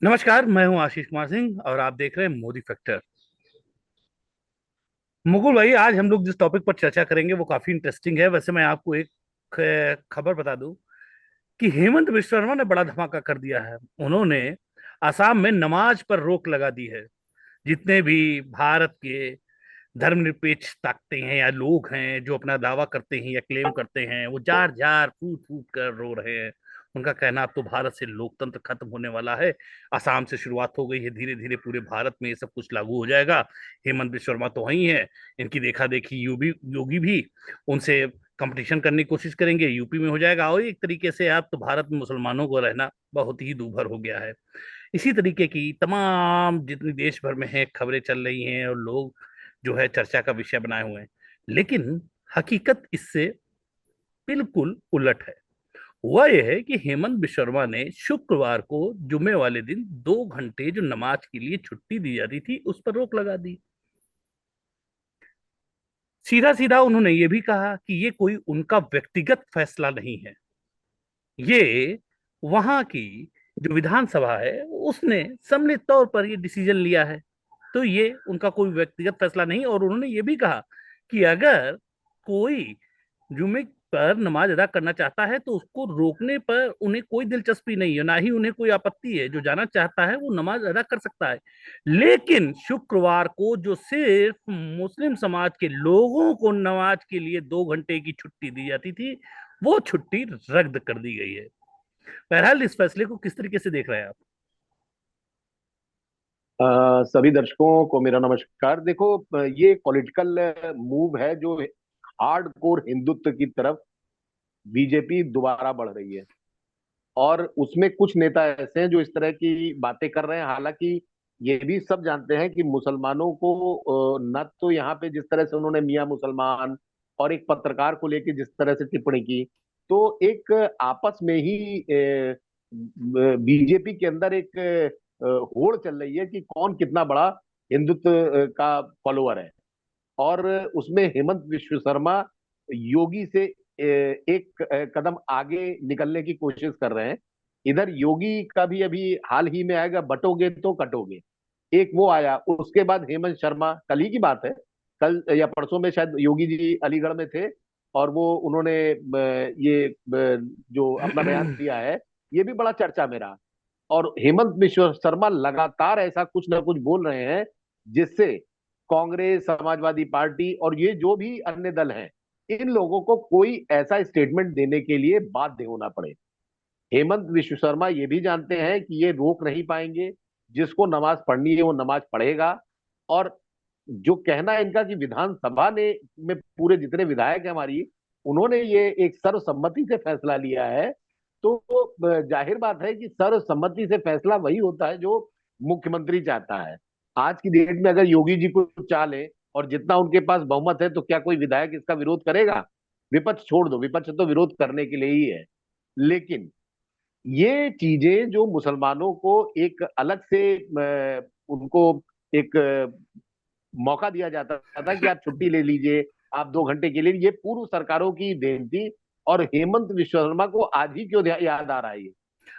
नमस्कार, मैं हूं आशीष कुमार सिंह और आप देख रहे हैं मोदी फैक्टर। मुकुल भाई, आज हम लोग जिस टॉपिक पर चर्चा करेंगे वो काफी इंटरेस्टिंग है। वैसे मैं आपको एक खबर बता दूं कि हेमंत बिश्व शर्मा ने बड़ा धमाका कर दिया है। उन्होंने असम में नमाज पर रोक लगा दी है। जितने भी भारत के धर्मनिरपेक्ष ताकतें हैं या लोग हैं जो अपना दावा करते हैं या क्लेम करते हैं, वो जार जार फूट फूट कर रो रहे हैं। उनका कहना अब तो भारत से लोकतंत्र खत्म होने वाला है। असम से शुरुआत हो गई है, धीरे धीरे पूरे भारत में ये सब कुछ लागू हो जाएगा। हेमंत बिश्व शर्मा तो वही है, इनकी देखा देखी योगी भी उनसे कंपटीशन करने की कोशिश करेंगे, यूपी में हो जाएगा। और एक तरीके से अब तो भारत में मुसलमानों को रहना बहुत ही दूभर हो गया है। इसी तरीके की तमाम जितनी देश भर में है खबरें चल रही हैं और लोग जो है चर्चा का विषय बनाए हुए हैं। लेकिन हकीकत इससे बिल्कुल उलट है। हुआ यह है कि हेमंत बिश्व शर्मा ने शुक्रवार को जुमे वाले दिन 2 घंटे जो नमाज के लिए छुट्टी दी जाती थी उस पर रोक लगा दी। सीधा सीधा उन्होंने ये भी कहा कि ये कोई उनका व्यक्तिगत फैसला नहीं है, ये वहां की जो विधानसभा है उसने सम्मिलित तौर पर ये डिसीजन लिया है। तो ये उनका कोई व्यक्तिगत फैसला नहीं। और उन्होंने ये भी कहा कि अगर कोई जुमे पर नमाज अदा करना चाहता है तो उसको रोकने पर उन्हें कोई दिलचस्पी नहीं है, ना ही उन्हें कोई आपत्ति है। जो जाना चाहता है वो नमाज अदा कर सकता है। लेकिन शुक्रवार को जो सिर्फ मुस्लिम समाज के लोगों को नमाज के लिए 2 घंटे की छुट्टी दी जाती थी, वो छुट्टी रद्द कर दी गई है। बहरहाल इस फैसले को किस तरीके से देख रहे हैं आप? सभी दर्शकों को मेरा नमस्कार। देखो, ये पॉलिटिकल मूव है जो हार्ड कोर हिंदुत्व की तरफ बीजेपी दोबारा बढ़ रही है। और उसमें कुछ नेता ऐसे हैं जो इस तरह की बातें कर रहे हैं। हालांकि ये भी सब जानते हैं कि मुसलमानों को न तो यहाँ पे जिस तरह से उन्होंने मियां मुसलमान और एक पत्रकार को लेकर जिस तरह से टिप्पणी की, तो एक आपस में ही बीजेपी के अंदर एक होड़ चल रही है कि कौन कितना बड़ा हिंदुत्व का फॉलोअर है। और उसमें हेमंत विश्व शर्मा योगी से एक कदम आगे निकलने की कोशिश कर रहे हैं। इधर योगी का भी अभी हाल ही में आएगा, बटोगे तो कटोगे, एक वो आया। उसके बाद हेमंत शर्मा, कल ही की बात है, कल या परसों में शायद योगी जी अलीगढ़ में थे और वो उन्होंने ये जो अपना बयान दिया है, ये भी बड़ा चर्चा में रहा। और हेमंत बिश्व शर्मा लगातार ऐसा कुछ ना कुछ बोल रहे हैं जिससे कांग्रेस, समाजवादी पार्टी और ये जो भी अन्य दल हैं, इन लोगों को कोई ऐसा स्टेटमेंट देने के लिए बाध्य होना पड़े। हेमंत विश्व शर्मा ये भी जानते हैं कि ये रोक नहीं पाएंगे। जिसको नमाज पढ़नी है वो नमाज पढ़ेगा। और जो कहना है इनका कि विधानसभा ने में पूरे जितने विधायक हैं हमारी, उन्होंने ये एक सर्वसम्मति से फैसला लिया है। तो जाहिर बात है कि सर्वसम्मति से फैसला वही होता है जो मुख्यमंत्री चाहता है। आज की डेट में अगर योगी जी को चाले और जितना उनके पास बहुमत है, तो क्या कोई विधायक इसका विरोध करेगा? विपक्ष छोड़ दो, विपक्ष तो विरोध करने के लिए ही है। लेकिन ये चीजें जो मुसलमानों को एक अलग से उनको एक मौका दिया जाता था कि आप छुट्टी ले लीजिए, आप 2 घंटे के लिए, ये पूर्व सरकारों की देन थी। और हेमंत विश्व शर्मा को आज ही क्यों याद आ रहा है? ये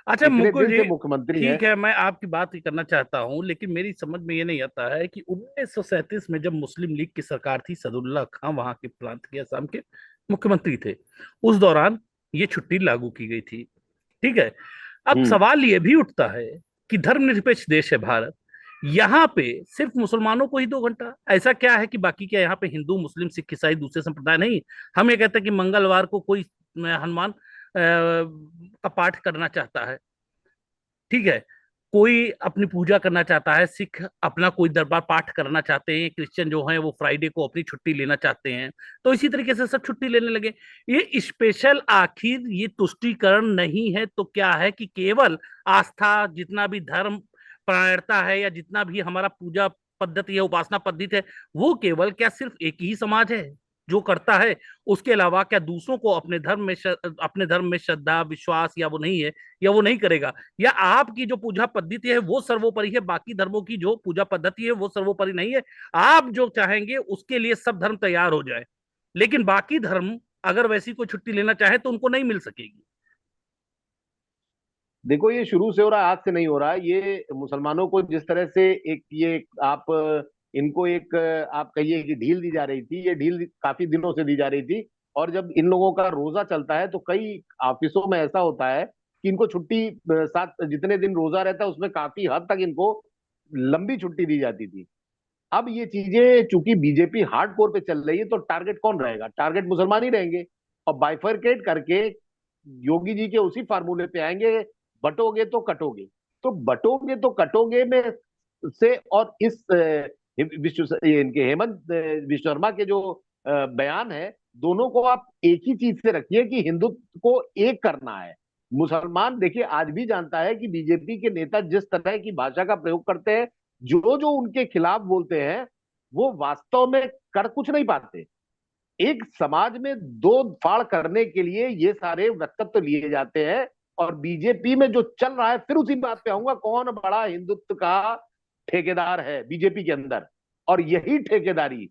अच्छा इतने मुकुल दिन जी, से मुख्यमंत्री हैं। ठीक है, मैं आपकी बात ही करना चाहता हूं, लेकिन मेरी समझ में ये नहीं आता है कि 1937 में जब मुस्लिम लीग की सरकार थी, सदुल्ला खां वहां के प्रांत के असम के मुख्यमंत्री थे, उस दौरान ये छुट्टी लागू की गई थी। ठीक है। अब हम्म। सवाल ये भी उठता है कि धर्मनिरपेक्ष देश है भारत, यहाँ पे सिर्फ मुसलमानों को ही 2 घंटा, ऐसा क्या है कि बाकी क्या यहाँ पे हिंदू मुस्लिम सिख ईसाई दूसरे संप्रदाय नहीं? हम ये कहते हैं कि मंगलवार को कोई हनुमान का पाठ करना चाहता है, ठीक है, कोई अपनी पूजा करना चाहता है, सिख अपना कोई दरबार पाठ करना चाहते हैं, क्रिश्चियन जो हैं वो फ्राइडे को अपनी छुट्टी लेना चाहते हैं, तो इसी तरीके से सब छुट्टी लेने लगे। ये स्पेशल आखिर ये तुष्टीकरण नहीं है तो क्या है कि केवल आस्था, जितना भी धर्म परायणता है या जितना भी हमारा पूजा पद्धति है, उपासना पद्धति है, वो केवल क्या सिर्फ एक ही समाज है जो करता है? उसके अलावा क्या दूसरों को अपने धर्म में श्रद्धा विश्वास या वो नहीं है, या वो नहीं करेगा? या आपकी जो पूजा पद्धति है वो सर्वोपरि है, बाकी धर्मों की जो पूजा पद्धति है वो सर्वोपरि नहीं है? आप जो चाहेंगे उसके लिए सब धर्म तैयार हो जाए, लेकिन बाकी धर्म अगर वैसी कोई छुट्टी लेना चाहे तो उनको नहीं मिल सकेगी। देखो, ये शुरू से हो रहा है, आज से नहीं हो रहा है। ये मुसलमानों को जिस तरह से एक ये आप इनको एक आप कहिए कि ढील दी जा रही थी, ये ढील काफी दिनों से दी जा रही थी। और जब इन लोगों का रोजा चलता है तो कई ऑफिसों में ऐसा होता है कि इनको छुट्टी साथ जितने दिन रोजा रहता है उसमें काफी हद तक इनको लंबी छुट्टी दी जाती थी। अब ये चीजें चूंकि बीजेपी हार्ड कोर पे चल रही है तो टारगेट कौन रहेगा? टारगेट मुसलमान ही रहेंगे। और बाइफरकेट करके योगी जी के उसी फार्मूले पे आएंगे, बटोगे तो कटोगे। तो बटोगे तो कटोगे में से और इस इनके हेमंत विश्व शर्मा के जो बयान है, दोनों को आप एक ही चीज से रखिए कि हिंदुत्व को एक करना है। मुसलमान देखिए आज भी जानता है कि बीजेपी के नेता जिस तरह की भाषा का प्रयोग करते हैं, जो जो उनके खिलाफ बोलते हैं, वो वास्तव में कर कुछ नहीं पाते। एक समाज में दो फाड़ करने के लिए ये सारे वक्तव्य लिए जाते हैं। और बीजेपी में जो चल रहा है, फिर उसी बात पे आऊंगा, कौन बड़ा हिंदुत्व का ठेकेदार है बीजेपी के अंदर, और यही ठेकेदारी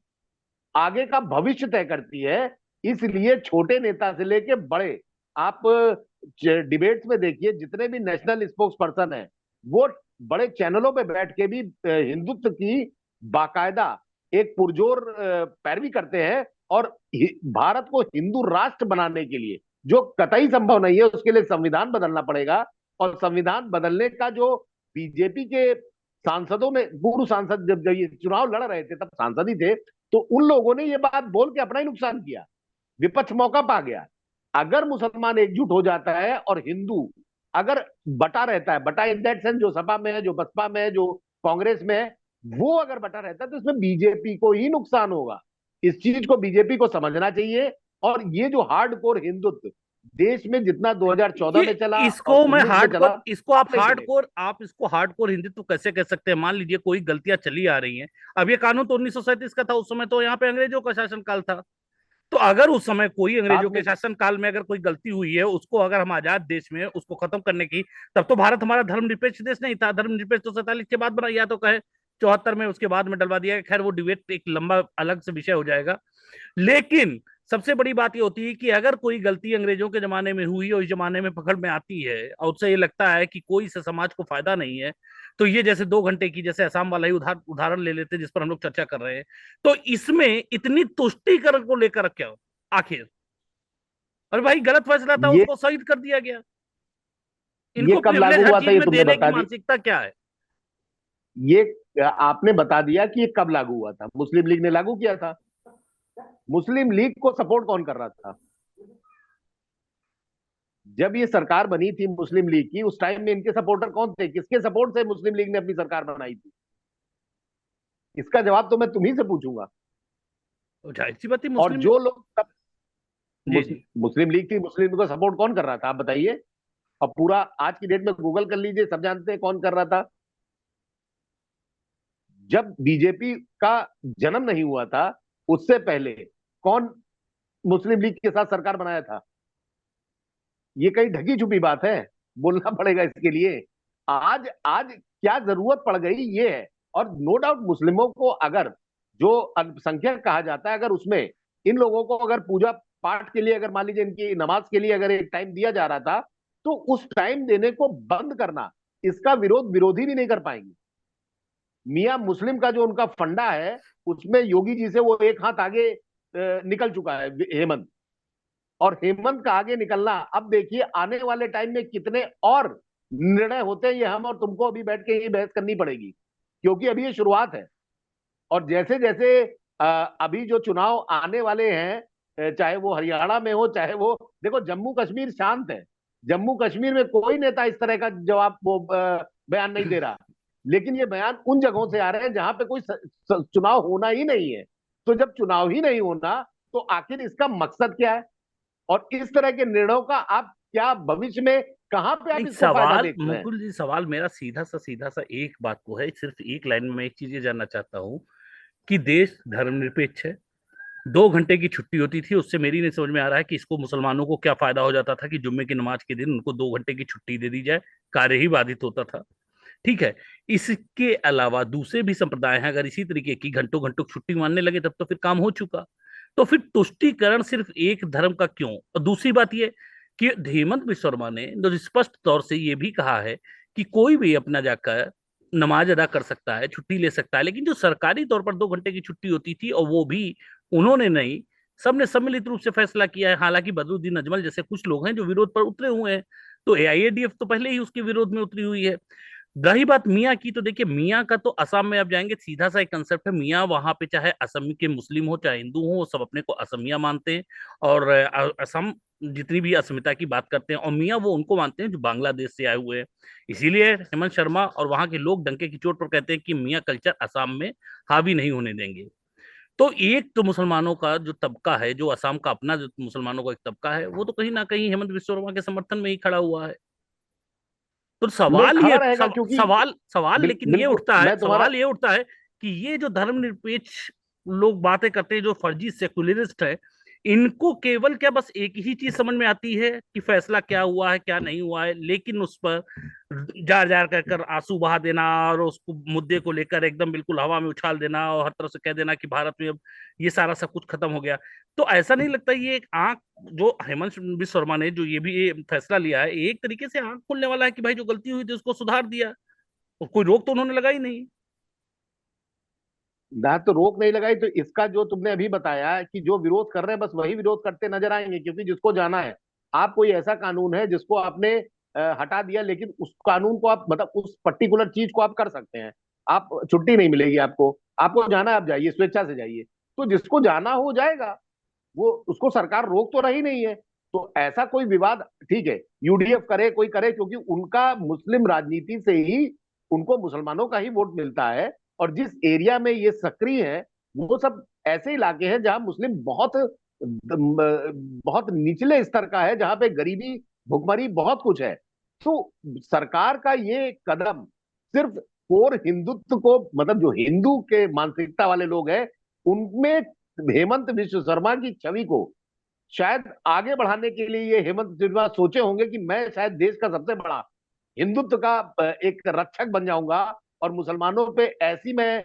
आगे का भविष्य तय करती है। इसलिए छोटे नेता से लेके बड़े, आप डिबेट्स में देखिए जितने भी नेशनल स्पोक्स पर्सन है, वो बड़े चैनलों पे बैठ के भी हिंदुत्व की बाकायदा एक पुरजोर पैरवी करते हैं। और भारत को हिंदू राष्ट्र बनाने के लिए, जो कतई संभव नहीं है, उसके लिए संविधान बदलना पड़ेगा। और संविधान बदलने का जो बीजेपी के सांसदों ने, पूर्व सांसद जब ये चुनाव लड़ रहे थे तब सांसद ही थे, तो उन लोगों ने ये बात बोल के अपना ही नुकसान किया। विपक्ष मौका पा गया। अगर मुसलमान एकजुट हो जाता है और हिंदू अगर बटा रहता है, बटा इन दैट सेंस, जो सपा में है, जो बसपा में है, जो कांग्रेस में है, वो अगर बटा रहता है तो इसमें बीजेपी को ही नुकसान होगा। इस चीज को बीजेपी को समझना चाहिए। और ये जो हार्ड कोर हिंदुत्व देश में जितना 2014 ये में चला और इसको मैं 19 में चला, हार्डकोर, इसको अब नहीं चलेगा। आप इसको हार्डकोर हिंदुत्व कैसे कह सकते हैं? मान लीजिए कोई गलतियां चली आ रही हैं। अब ये कानून तो 1937 का था, उस समय तो यहाँ पे अंग्रेजों का शासनकाल था। तो अगर उस समय कोई अंग्रेजों साथ के में शासन काल में अगर कोई गलती हुई है, उसको अगर हम आजाद देश में उसको खत्म करने की, तब तो भारत हमारा धर्मनिरपेक्ष देश नहीं था। धर्मनिरपेक्ष तो 47 के बाद बना, या तो कहे 74 में, उसके बाद में डलवा दिया गया। खैर वो डिबेट एक लंबा अलग से विषय हो जाएगा। लेकिन सबसे बड़ी बात ये होती है कि अगर कोई गलती अंग्रेजों के जमाने में हुई और इस जमाने में पकड़ में आती है और उससे ये लगता है कि कोई से समाज को फायदा नहीं है, तो ये जैसे 2 घंटे की, जैसे असम वाला ही उदाहरण ले लेते जिस पर हम लोग चर्चा कर रहे हैं, तो इसमें इतनी तुष्टीकरण को लेकर क्या आखिर? और भाई गलत फैसला था, ये उसको शहीद कर दिया गया। ये इनको कब प्रिविलेज लागू हर हुआ था, चीज ये में तुमने देने की बता दी? मानसिकता क्या है? ये आपने बता दिया कि ये कब लागू हुआ था। मुस्लिम लीग ने लागू किया था। मुस्लिम लीग को सपोर्ट कौन कर रहा था जब ये सरकार बनी थी मुस्लिम लीग की? उस टाइम में इनके सपोर्टर कौन थे? किसके सपोर्ट से मुस्लिम लीग ने अपनी सरकार बनाई थी? इसका जवाब तो मैं तुम्ही से पूछूंगा। तो जाहिर सी बात है और मुस्लिम। जो लोग तब जी जी। मुस्लिम लीग थी, मुस्लिम लीग को सपोर्ट कौन कर रहा था, आप बताइए। अब पूरा आज की डेट में गूगल कर लीजिए, सब जानते हैं कौन कर रहा था। जब बीजेपी का जन्म नहीं हुआ था, उससे पहले कौन मुस्लिम लीग के साथ सरकार बनाया था? ये कहीं ढकी छुपी बात है? बोलना पड़ेगा इसके लिए। आज आज क्या जरूरत पड़ गई ये है। और नो डाउट मुस्लिमों को अगर जो अल्पसंख्यक कहा जाता है, अगर उसमें इन लोगों को अगर पूजा पाठ के लिए, अगर मान लीजिए इनकी नमाज के लिए अगर एक टाइम दिया जा रहा था, तो उस टाइम देने को बंद करना, इसका विरोध विरोधी भी नहीं कर पाएंगे। मियां मुस्लिम का जो उनका फंडा है, उसमें योगी जी से वो एक हाथ आगे निकल चुका है हेमंत। और हेमंत का आगे निकलना, अब देखिए आने वाले टाइम में कितने और निर्णय होते हैं, ये हम और तुमको अभी बैठ के ये बहस करनी पड़ेगी, क्योंकि अभी ये शुरुआत है। और जैसे जैसे अभी जो चुनाव आने वाले हैं, चाहे वो हरियाणा में हो, चाहे वो, देखो जम्मू कश्मीर शांत है। जम्मू कश्मीर में कोई नेता इस तरह का जवाब वो बयान नहीं दे रहा। लेकिन ये बयान उन जगहों से आ रहे हैं जहां पे कोई चुनाव होना ही नहीं है। तो जब चुनाव ही नहीं होना, तो आखिर इसका मकसद क्या है? और इस तरह के निर्णयों का आप क्या भविष्य में कहां पे आप नहीं, इसको फायदा सवाल देख रहे हैं? मुकुल जी, सवाल मेरा सीधा सा एक बात को है, सिर्फ एक लाइन में मैं एक चीज ये जानना चाहता हूँ कि देश धर्मनिरपेक्ष है। 2 घंटे की छुट्टी होती थी, उससे मेरी नहीं समझ में आ रहा है कि इसको मुसलमानों को क्या फायदा हो जाता था कि जुम्मे की नमाज के दिन उनको 2 घंटे की छुट्टी दे दी जाए। कार्य ही बाधित होता था। ठीक है। इसके अलावा दूसरे भी संप्रदाय हैं, अगर इसी तरीके की घंटों घंटों छुट्टी मानने लगे तब तो फिर काम हो चुका। तो फिर तुष्टीकरण सिर्फ एक धर्म का क्यों? और दूसरी बात ये कि हेमंत बिश्व शर्मा ने तो स्पष्ट तौर से ये भी कहा है कि कोई भी अपना जाकर नमाज अदा कर सकता है, छुट्टी ले सकता है, लेकिन जो सरकारी तौर पर 2 घंटे की छुट्टी होती थी, और वो भी उन्होंने नहीं, सबने सम्मिलित रूप से फैसला किया है। हालांकि बदरुद्दीन अजमल जैसे कुछ लोग हैं जो विरोध पर उतरे हुए हैं, तो एआईएडीएफ तो पहले ही उसके विरोध में उतरी हुई है। रही बात मियाँ की, तो देखिए मियाँ का तो असम में अब जाएंगे, सीधा सा एक कंसेप्ट है, मियाँ वहां पे चाहे असम के मुस्लिम हो चाहे हिंदू हो, वो सब अपने को असमिया मानते हैं। और असम जितनी भी अस्मिता की बात करते हैं, और मियाँ वो उनको मानते हैं जो बांग्लादेश से आए हुए हैं। इसीलिए हेमंत शर्मा और वहां के लोग डंके की चोट पर कहते हैं कि मियाँ कल्चर असम में हावी नहीं होने देंगे। तो एक तो मुसलमानों का जो तबका है, जो असम का अपना जो मुसलमानों का एक तबका है, वो तो कहीं ना कहीं हेमंत बिस्व शर्मा के समर्थन में ही खड़ा हुआ है। तो नहीं, सवाल ये खड़ा रहेगा क्योंकि सवाल लेकिन ये बिल्कुल उठता है, मैं तुम्हारा। सवाल ये उठता है कि ये जो धर्मनिरपेक्ष लोग बातें करते हैं, जो फर्जी सेकुलरिस्ट है, इनको केवल क्या बस एक ही चीज समझ में आती है कि फैसला क्या हुआ है क्या नहीं हुआ है, लेकिन उस पर जार जार कर आंसू बहा देना, और उसको मुद्दे को लेकर एकदम बिल्कुल हवा में उछाल देना, और हर तरफ से कह देना कि भारत में अब ये सारा सब कुछ खत्म हो गया। तो ऐसा नहीं लगता ये एक आंख, जो हेमंत बिस्व शर्मा ने जो ये भी ये फैसला लिया है, एक तरीके से आंख खोलने वाला है कि भाई जो गलती हुई थी उसको सुधार दिया, और कोई रोक तो उन्होंने लगाई नहीं। ना तो रोक नहीं लगाई, तो इसका जो तुमने अभी बताया कि जो विरोध कर रहे हैं बस वही विरोध करते नजर आएंगे, क्योंकि जिसको जाना है, आप कोई ऐसा कानून है जिसको आपने हटा दिया, लेकिन उस कानून को आप मतलब उस पर्टिकुलर चीज को आप कर सकते हैं। आप छुट्टी नहीं मिलेगी आपको, आपको जाना है आप जाइए, स्वेच्छा से जाइए। तो जिसको जाना हो जाएगा, वो उसको सरकार रोक तो रही नहीं है। तो ऐसा कोई विवाद, ठीक है, यूडीएफ करे कोई करे, क्योंकि उनका मुस्लिम राजनीति से ही उनको मुसलमानों का ही वोट मिलता है। और जिस एरिया में ये सक्रिय है, वो सब ऐसे इलाके हैं जहां मुस्लिम बहुत बहुत निचले स्तर का है, जहां पे गरीबी भुखमरी बहुत कुछ है। तो सरकार का ये कदम सिर्फ कोर हिंदुत्व को, मतलब जो हिंदू के मानसिकता वाले लोग हैं, उनमें हेमंत बिश्व शर्मा की छवि को शायद आगे बढ़ाने के लिए ये हेमंत बिस्वा सोचे होंगे कि मैं शायद देश का सबसे बड़ा हिंदुत्व का एक रक्षक बन जाऊंगा, और मुसलमानों पे ऐसी मैं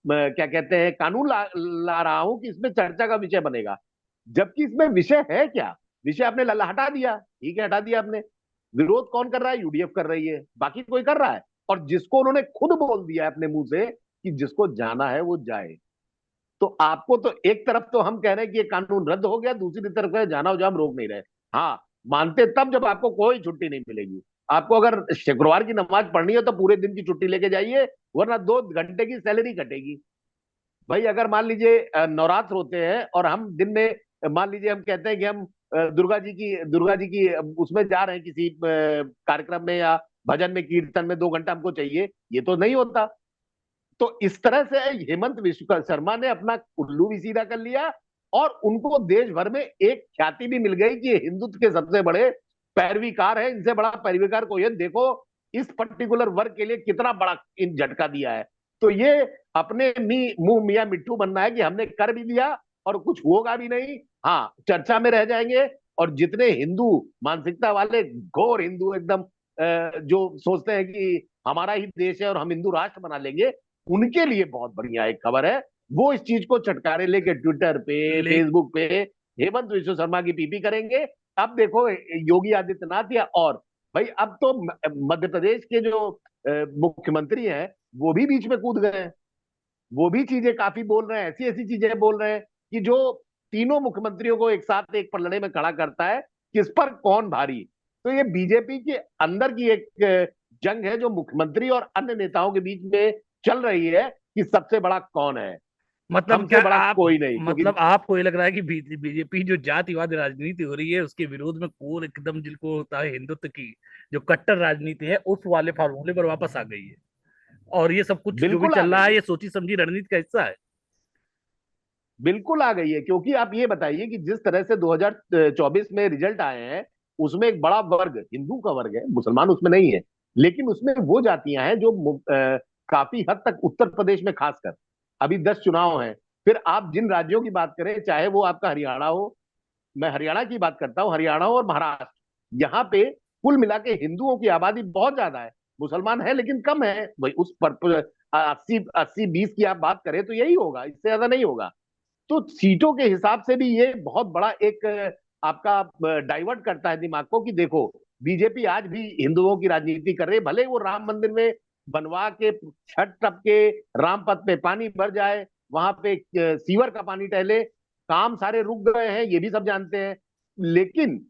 क्या कहते हैं कानून ला रहा हूं कि इसमें चर्चा का विषय बनेगा। जबकि इसमें विषय है क्या? विषय आपने हटा दिया, ठीक है, हटा दिया आपने। विरोध कौन कर रहा है? यूडीएफ कर रही है, बाकी कोई कर रहा है? और जिसको उन्होंने खुद बोल दिया है अपने मुंह से कि जिसको जाना है वो जाए। तो आपको तो एक तरफ तो हम कह रहे हैं कि ये कानून रद्द हो गया, दूसरी तरफ है जाना हो जाम रोक नहीं रहे। हाँ, मानते तब जब आपको कोई छुट्टी नहीं मिलेगी। आपको अगर शुक्रवार की नमाज पढ़नी है तो पूरे दिन की छुट्टी लेके जाइए, वरना 2 घंटे की सैलरी कटेगी। भाई अगर मान लीजिए नवरात्र होते हैं और हम दिन में मान लीजिए हम कहते हैं कि हम दुर्गा जी की उसमें जा रहे हैं किसी कार्यक्रम में या भजन में कीर्तन में, 2 घंटा हमको चाहिए, ये तो नहीं होता। तो इस तरह से हेमंत विश्व शर्मा ने अपना उल्लू भी सीधा कर लिया, और उनको देश भर में एक ख्याति भी मिल गई कि ये हिंदुत्व के सबसे बड़े पैरवीकार है, इनसे बड़ा पैरवीकार कोई है, देखो इस पर्टिकुलर वर्ग के लिए कितना बड़ा इन झटका दिया है। तो ये अपने मुंह मियां मिट्टू बनना है कि हमने कर भी दिया और कुछ होगा भी नहीं, हाँ चर्चा में रह जाएंगे। और जितने हिंदू मानसिकता वाले घोर हिंदू एकदम जो सोचते हैं कि हमारा ही देश है और हम हिंदू राष्ट्र बना लेंगे, उनके लिए बहुत बढ़िया एक खबर है। वो इस चीज को चटकारे लेके ट्विटर पे ले फेसबुक पे हेमंत विश्व शर्मा की पीपी करेंगे। अब देखो योगी आदित्यनाथ या और भाई, अब तो मध्य प्रदेश के जो मुख्यमंत्री हैं वो भी बीच में कूद गए हैं। वो भी चीजें काफी बोल रहे हैं, ऐसी ऐसी चीजें बोल रहे हैं कि जो तीनों मुख्यमंत्रियों को एक साथ एक पलड़े में खड़ा करता है, किस पर कौन भारी। तो ये बीजेपी के अंदर की एक जंग है जो मुख्यमंत्री और अन्य नेताओं के बीच में चल रही है कि सबसे बड़ा कौन है। मतलब क्या हमसे बड़ा आप, कोई नहीं, क्योंकि मतलब आपको ये लग रहा है कि बीजेपी जो जातिवाद राजनीति हो रही है उसके विरोध में कोर एकदम जिनको होता है हिंदुत्व की जो कट्टर राजनीति है, उस वाले फार्मूले पर वापस आ गई है, और ये सब कुछ जो भी बिल्कुल आ चल रहा गई है है, ये सोची समझी रणनीति का हिस्सा है। बिल्कुल आ गई है। क्योंकि आप ये बताइए कि जिस तरह से 2024 में रिजल्ट आए हैं, उसमें एक बड़ा वर्ग हिंदू का वर्ग है, मुसलमान उसमें नहीं है, लेकिन उसमें वो जातियां हैं जो काफी हद तक उत्तर प्रदेश में खासकर, अभी 10 चुनाव हैं। फिर आप जिन राज्यों की बात करें, चाहे वो आपका हरियाणा हो, मैं हरियाणा की बात करता हूँ, हरियाणा और महाराष्ट्र, यहाँ पे कुल मिला के हिंदुओं की आबादी बहुत ज्यादा है, मुसलमान है लेकिन कम है भाई। उस पर 80-80-20 की आप बात करें तो यही होगा, इससे ज्यादा नहीं होगा। तो सीटों के हिसाब से भी ये बहुत बड़ा एक आपका डाइवर्ट करता है दिमाग को कि देखो बीजेपी आज भी हिंदुओं की राजनीति कर रही है, भले वो राम मंदिर में बनवा के छत टप के रामपथ पे पानी भर जाए, वहां पे सीवर का पानी टहले, काम सारे रुक गए हैं ये भी सब जानते हैं, लेकिन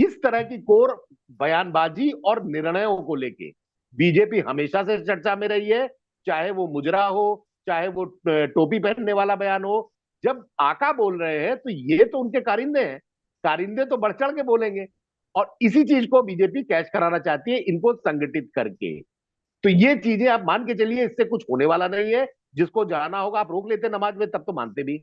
इस तरह की कोर बयानबाजी और निर्णयों को लेके बीजेपी हमेशा से चर्चा में रही है। चाहे वो मुजरा हो, चाहे वो टोपी पहनने वाला बयान हो, जब आका बोल रहे हैं तो ये तो उनके कारिंदे हैं, कारिंदे तो बढ़ चढ़ के बोलेंगे। और इसी चीज को बीजेपी कैच कराना चाहती है इनको संगठित करके। तो ये चीजें आप मान के चलिए, इससे कुछ होने वाला नहीं है। जिसको जाना होगा आप रोक लेते नमाज में, तब तो मानते भी,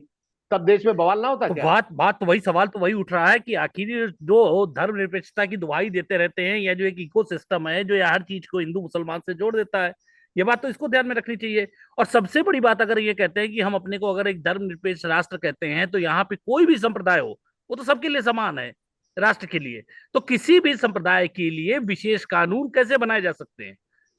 तब देश में बवाल ना होता तो क्या? बात बात तो वही, सवाल तो वही उठ रहा है कि आखिर जो धर्मनिरपेक्षता की दुहाई देते रहते हैं, या जो एक इकोसिस्टम है जो ये हर चीज को हिंदू मुसलमान से जोड़ देता है, ये बात तो इसको ध्यान में रखनी चाहिए। और सबसे बड़ी बात, अगर ये कहते हैं कि हम अपने को अगर एक धर्मनिरपेक्ष राष्ट्र कहते हैं, तो यहाँ पे कोई भी संप्रदाय हो वो तो सबके लिए समान है राष्ट्र के लिए। तो किसी भी संप्रदाय के लिए विशेष कानून कैसे बनाए जा सकते हैं?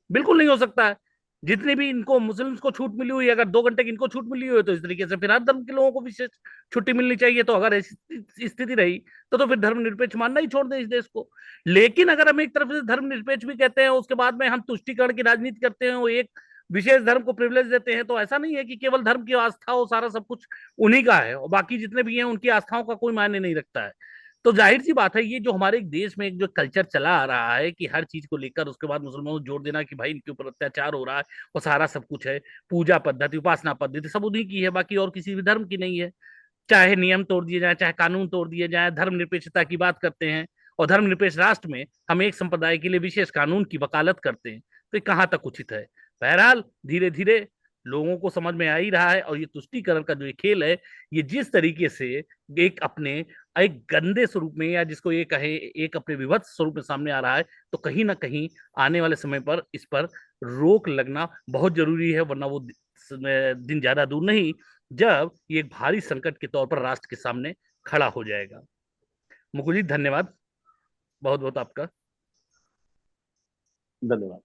बिल्कुल नहीं हो सकता है। जितनी भी इनको मुस्लिम्स को छूट मिली हुई है, अगर 2 घंटे की इनको छूट मिली हुई है, तो इस तरीके से फिर हर धर्म के लोगों को विशेष छुट्टी मिलनी चाहिए। तो अगर ऐसी स्थिति रही तो फिर धर्मनिरपेक्ष मानना ही छोड़ दें इस देश को। लेकिन अगर हम एक तरफ से धर्मनिरपेक्ष भी कहते हैं, उसके बाद में हम तुष्टीकरण की राजनीति करते हैं, वो एक विशेष धर्म को प्रिविलेज देते हैं, तो ऐसा नहीं है कि केवल धर्म की आस्था हो, सारा सब कुछ उन्हीं का है और बाकी जितने भी हैं उनकी आस्थाओं का कोई मायने नहीं रखता है। तो जाहिर सी बात है, ये जो हमारे देश में एक जो कल्चर चला आ रहा है कि हर चीज को लेकर उसके बाद मुसलमानों को जोड़ देना कि भाई इनके ऊपर अत्याचार हो रहा है, वो सारा सब कुछ है, पूजा पद्धति उपासना पद्धति सब उन्हीं की है, बाकी और किसी भी धर्म की नहीं है। चाहे नियम तोड़ दिए जाए, चाहे कानून तोड़ दिए जाए, धर्मनिरपेक्षता की बात करते हैं और धर्मनिरपेक्ष राष्ट्र में हम एक संप्रदाय के लिए विशेष कानून की वकालत करते हैं, तो ये कहाँ तक उचित है? बहरहाल धीरे धीरे लोगों को समझ में आ ही रहा है। और ये तुष्टीकरण का जो ये खेल है, ये जिस तरीके से एक अपने एक गंदे स्वरूप में, या जिसको ये कहे एक अपने विभत्स स्वरूप में सामने आ रहा है, तो कहीं ना कहीं आने वाले समय पर इस पर रोक लगना बहुत जरूरी है, वरना वो दिन ज्यादा दूर नहीं जब ये एक भारी संकट के तौर पर राष्ट्र के सामने खड़ा हो जाएगा। मुकुल जी, धन्यवाद बहुत बहुत आपका। धन्यवाद।